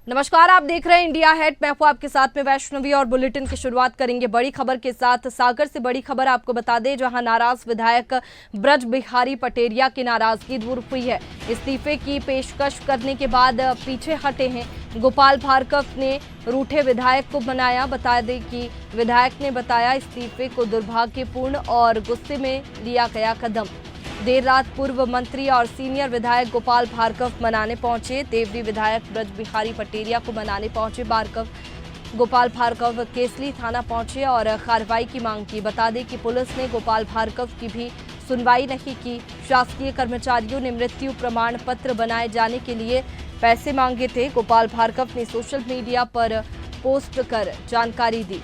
नमस्कार, आप देख रहे हैं इंडिया हेड। मैं हूं आपके साथ में वैष्णवी और बुलेटिन की शुरुआत करेंगे बड़ी खबर के साथ। सागर से बड़ी खबर आपको बता दें, जहां नाराज विधायक ब्रज बिहारी पटेरिया की नाराजगी दूर हुई है। इस्तीफे की पेशकश करने के बाद पीछे हटे हैं। गोपाल भार्गव ने रूठे विधायक को मनाया। बता दें कि विधायक ने बताया इस्तीफे को दुर्भाग्यपूर्ण और गुस्से में लिया गया कदम। देर रात पूर्व मंत्री और सीनियर विधायक गोपाल भार्गव मनाने पहुंचे। देवरी विधायक ब्रज बिहारी पटेरिया को मनाने पहुंचे भार्गव। गोपाल भार्गव केसली थाना पहुंचे और कार्रवाई की मांग की। बता दें कि पुलिस ने गोपाल भार्गव की भी सुनवाई नहीं की। शासकीय कर्मचारियों ने मृत्यु प्रमाण पत्र बनाए जाने के लिए पैसे मांगे थे। गोपाल भार्गव ने सोशल मीडिया पर पोस्ट कर जानकारी दी।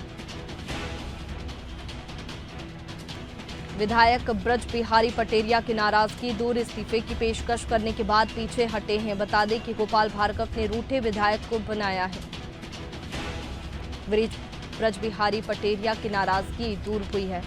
विधायक ब्रज बिहारी पटेरिया की नाराजगी दूर, इस्तीफे की पेशकश करने के बाद पीछे हटे हैं। बता दें कि गोपाल भार्गव ने रूठे विधायक को बनाया है। ब्रज बिहारी पटेरिया की नाराजगी दूर हुई है।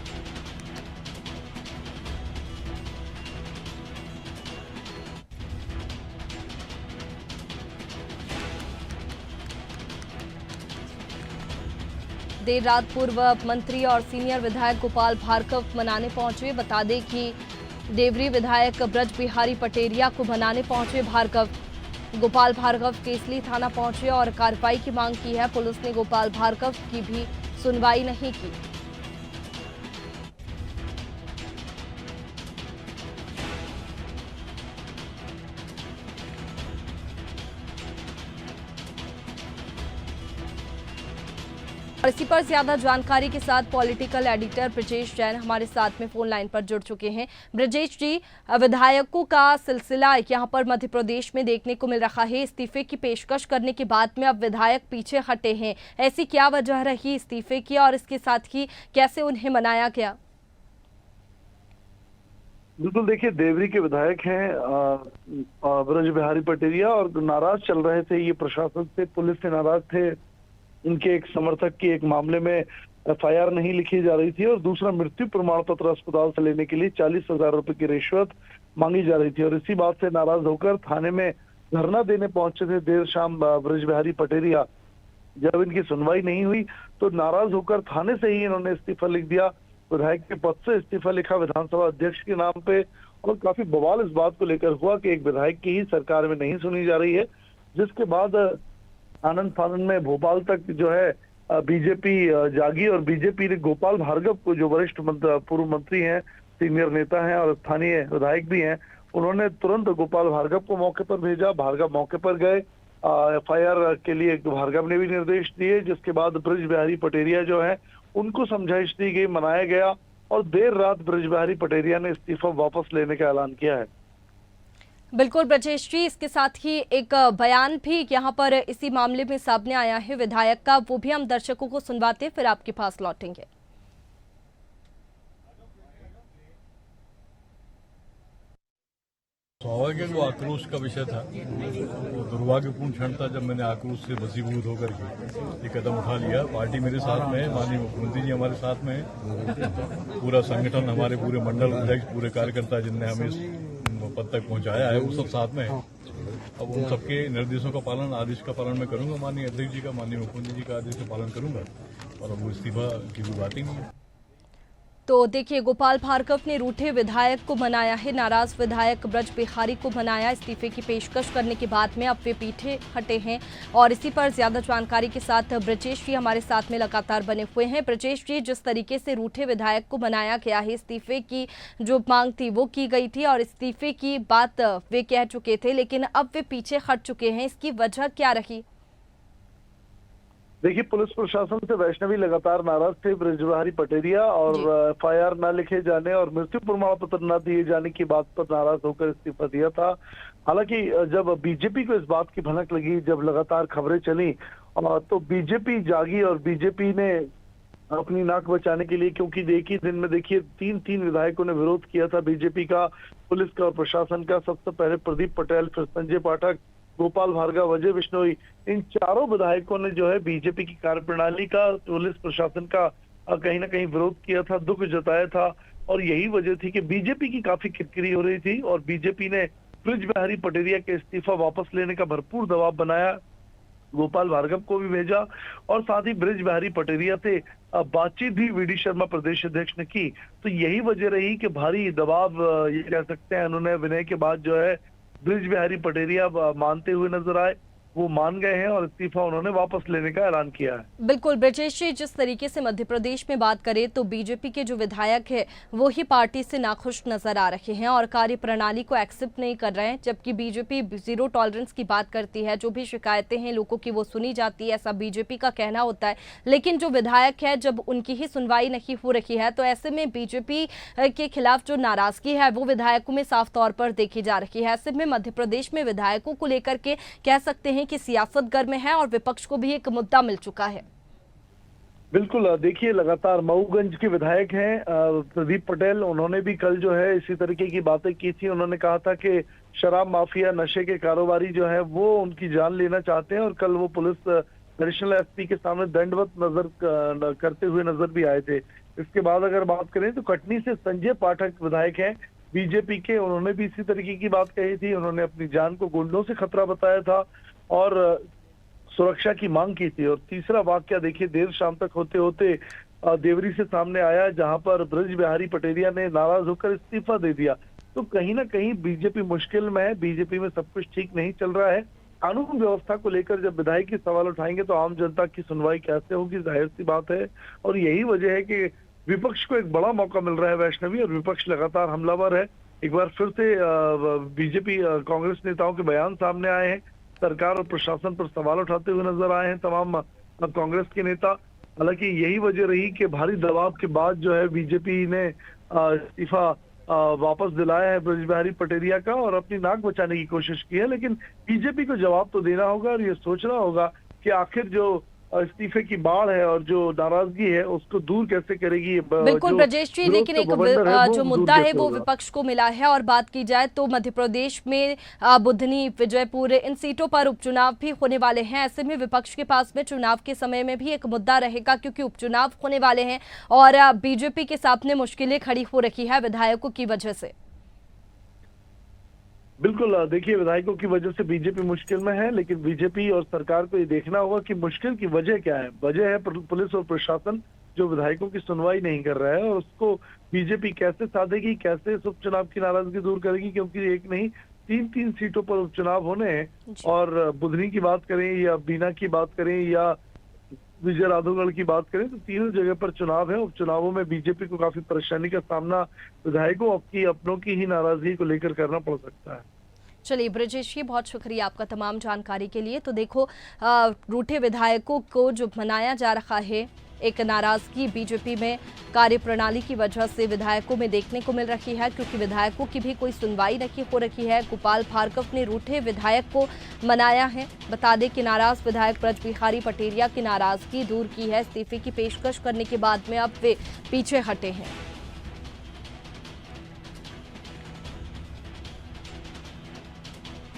देर रात पूर्व मंत्री और सीनियर विधायक गोपाल भार्गव मनाने पहुंचे। बता दें कि देवरी विधायक ब्रज बिहारी पटेरिया को मनाने पहुंचे भार्गव। गोपाल भार्गव केसली थाना पहुंचे और कार्रवाई की मांग की है। पुलिस ने गोपाल भार्गव की भी सुनवाई नहीं की। और इसी पर ज्यादा जानकारी के साथ पॉलिटिकल एडिटर ब्रजेश जैन हमारे साथ में फोन लाइन पर जुड़ चुके हैं। ब्रजेश जी, विधायकों का सिलसिला यहाँ पर मध्य प्रदेश में देखने को मिल रहा है। इस्तीफे की पेशकश करने के बाद में अब विधायक पीछे हटे हैं। ऐसी क्या वजह रही इस्तीफे की और इसके साथ ही कैसे उन्हें मनाया गया? बिल्कुल, देखिए, देवरी के विधायक हैं ब्रज बिहारी पटेरिया और नाराज चल रहे थे। ये प्रशासन से, पुलिस से नाराज थे। उनके एक समर्थक की एक मामले में एफआईआर नहीं लिखी जा रही थी और दूसरा मृत्यु प्रमाण पत्र अस्पताल से लेने के लिए 40,000 रुपए की रिश्वत मांगी जा रही थी। और इसी बात से नाराज होकर थाने में धरना देने पहुंचे थे देर शाम ब्रज बिहारी पटेरिया। जब इनकी सुनवाई नहीं हुई तो नाराज होकर थाने से ही इन्होंने इस्तीफा लिख दिया। विधायक के पद से इस्तीफा लिखा विधानसभा अध्यक्ष के नाम पे। और काफी बवाल इस बात को लेकर हुआ कि एक विधायक की ही सरकार में नहीं सुनी जा रही है, जिसके बाद आनंद फानंद में भोपाल तक जो है बीजेपी जागी और बीजेपी ने गोपाल भार्गव को, जो वरिष्ठ पूर्व मंत्री हैं, सीनियर नेता हैं और स्थानीय विधायक भी हैं, उन्होंने तुरंत गोपाल भार्गव को मौके पर भेजा। भार्गव मौके पर गए। एफआईआर के लिए भार्गव ने भी निर्देश दिए, जिसके बाद ब्रज बिहारी पटेरिया जो है उनको समझाइश दी गई, मनाया गया और देर रात ब्रज बिहारी पटेरिया ने इस्तीफा वापस लेने का ऐलान किया है। बिल्कुल ब्रजेश जी, इसके साथ ही एक बयान भी यहाँ पर इसी मामले में सामने आया है विधायक का, वो भी हम दर्शकों को सुनवाते फिर आपके पास लौटेंगे। स्वाभाविक जो आक्रोश का विषय था, वो दुर्भाग्यपूर्ण क्षण था जब मैंने आक्रोश से वशीभूत होकर के ये कदम उठा लिया। पार्टी मेरे साथ में है, माननीय मुख्यमंत्री जी हमारे साथ में है, पूरा संगठन, हमारे पूरे मंडल अध्यक्ष, पूरे कार्यकर्ता जिनने हमें इस पद तक पहुंचाया है, वो सब साथ में है। अब उन सबके निर्देशों का पालन, आदेश का पालन मैं करूंगा। माननीय अध्यक्ष जी का, माननीय मुख्यमंत्री जी का आदेश का पालन करूंगा और अब वो इस्तीफा की भी बात ही नहीं है। तो देखिए, गोपाल भार्गव ने रूठे विधायक को मनाया है, नाराज विधायक ब्रज बिहारी को मनाया। इस्तीफे की पेशकश करने के बाद में अब वे पीछे हटे हैं। और इसी पर ज्यादा जानकारी के साथ ब्रजेश जी हमारे साथ में लगातार बने हुए हैं। ब्रजेश जी, जिस तरीके से रूठे विधायक को मनाया गया है, इस्तीफे की जो मांग थी वो की गई थी और इस्तीफे की बात वे कह चुके थे, लेकिन अब वे पीछे हट चुके हैं, इसकी वजह क्या रही? देखिए, पुलिस प्रशासन से वैष्णवी लगातार नाराज थे ब्रज बिहारी पटेरिया और एफआईआर न लिखे जाने और मृत्यु प्रमाण पत्र न दिए जाने की बात पर नाराज होकर इस्तीफा दिया था। हालांकि जब बीजेपी को इस बात की भनक लगी, जब लगातार खबरें चली, तो बीजेपी जागी और बीजेपी ने अपनी नाक बचाने के लिए, क्योंकि एक ही दिन में देखिए तीन विधायकों ने विरोध किया था बीजेपी का, पुलिस का और प्रशासन का। सबसे पहले प्रदीप पटेल, फिर संजय पाठक, गोपाल भार्गव, अजय बिश्नोई, इन चारों विधायकों ने जो है बीजेपी की कार्यप्रणाली का, पुलिस प्रशासन का कहीं ना कहीं विरोध किया था, दुख जताया था। और यही वजह थी कि बीजेपी की काफी किरकिरी हो रही थी और बीजेपी ने ब्रज बिहारी पटेरिया के इस्तीफा वापस लेने का भरपूर दबाव बनाया। गोपाल भार्गव को भी भेजा और साथ ही ब्रज बिहारी पटेरिया से बातचीत भी वी.डी. शर्मा प्रदेश अध्यक्ष ने की। तो यही वजह रही कि भारी दबाव ये कह सकते हैं अनुनय विनय के बाद जो है ब्रज बिहारी पटेरिया मानते हुए नजर आए। वो मान गए हैं और इस्तीफा उन्होंने वापस लेने का ऐलान किया है। बिल्कुल ब्रजेश जी, जिस तरीके से मध्य प्रदेश में बात करें तो बीजेपी के जो विधायक है वो ही पार्टी से नाखुश नजर आ रहे हैं और कार्यप्रणाली को एक्सेप्ट नहीं कर रहे हैं, जबकि बीजेपी जीरो टॉलरेंस की बात करती है। जो भी शिकायतें हैं लोगों की वो सुनी जाती है, ऐसा बीजेपी का कहना होता है। लेकिन जो विधायक है जब उनकी ही सुनवाई नहीं हो रही है तो ऐसे में बीजेपी के खिलाफ जो नाराजगी है वो विधायकों में साफ तौर पर देखी जा रही है। ऐसे में मध्य प्रदेश में विधायकों को लेकर के कह सकते हैं कि सियासत गर्म है और विपक्ष को भी एक मुद्दा मिल चुका है। बिल्कुल, देखिए लगातार मऊगंज के विधायक हैं प्रदीप पटेल, उन्होंने भी कल जो है इसी तरीके की बातें की थी। उन्होंने कहा था कि शराब माफिया, नशे के कारोबारी जो है वो उनकी जान लेना चाहते हैं और कल वो पुलिस एडिशनल एसपी के सामने दंडवत नजर करते हुए नजर भी आए थे। इसके बाद अगर बात करें तो कटनी से संजय पाठक विधायक हैं बीजेपी के, उन्होंने भी इसी तरीके की बात कही थी। उन्होंने अपनी जान को गुंडों से खतरा बताया था और सुरक्षा की मांग की थी। और तीसरा वाकया देखिए देर शाम तक होते होते देवरी से सामने आया, जहां पर ब्रज बिहारी पटेरिया ने नाराज होकर इस्तीफा दे दिया। तो कहीं ना कहीं बीजेपी मुश्किल में है, बीजेपी में सब कुछ ठीक नहीं चल रहा है। कानून व्यवस्था को लेकर जब विधायक की सवाल उठाएंगे तो आम जनता की सुनवाई कैसे होगी, जाहिर सी बात है। और यही वजह है कि विपक्ष को एक बड़ा मौका मिल रहा है वैष्णवी, और विपक्ष लगातार हमलावर है। एक बार फिर से बीजेपी कांग्रेस नेताओं के बयान सामने आए हैं, सरकार और प्रशासन पर सवाल उठाते हुए नजर आए हैं तमाम कांग्रेस के नेता। हालांकि यही वजह रही कि भारी दबाव के बाद जो है बीजेपी ने इस्तीफा वापस दिलाया है ब्रज बिहारी पटेरिया का और अपनी नाक बचाने की कोशिश की है। लेकिन बीजेपी को जवाब तो देना होगा और ये सोचना होगा कि आखिर जो इस्तीफे की बाढ़ है और जो नाराजगी है उसको दूर कैसे करेगी। बिल्कुल ब्रजेश जी, लेकिन एक जो मुद्दा है वो विपक्ष को मिला है और बात की जाए तो मध्य प्रदेश में बुधनी, विजयपुर, इन सीटों पर उपचुनाव भी होने वाले हैं। ऐसे में विपक्ष के पास में चुनाव के समय में भी एक मुद्दा रहेगा, क्योंकि उपचुनाव होने वाले हैं और बीजेपी के सामने मुश्किलें खड़ी हो रही है विधायकों की वजह से। बिल्कुल, देखिए विधायकों की वजह से बीजेपी मुश्किल में है, लेकिन बीजेपी और सरकार को ये देखना होगा कि मुश्किल की वजह क्या है। वजह है पुलिस और प्रशासन जो विधायकों की सुनवाई नहीं कर रहा है, और उसको बीजेपी कैसे साधेगी, कैसे इस उपचुनाव की नाराजगी दूर करेगी। क्योंकि एक नहीं 3 सीटों पर उपचुनाव होने हैं और बुधनी की बात करें या बीना की बात करें या विजय राघवगढ़ की बात करें तो तीनों जगह पर चुनाव है। उपचुनावों में बीजेपी को काफी परेशानी का सामना विधायकों की अपनों की ही नाराजगी को लेकर करना पड़ सकता है। चलिए ब्रजेश जी, बहुत शुक्रिया आपका तमाम जानकारी के लिए। तो देखो, रूठे विधायकों को जो मनाया जा रहा है, एक नाराजगी बीजेपी में कार्यप्रणाली की वजह से विधायकों में देखने को मिल रही है, क्योंकि विधायकों की भी कोई सुनवाई नहीं हो रही है। गोपाल भार्गव ने रूठे विधायक को मनाया है। बता दें कि नाराज विधायक ब्रज बिहारी पटेरिया की नाराजगी दूर की है। इस्तीफे की पेशकश करने के बाद में अब वे पीछे हटे हैं।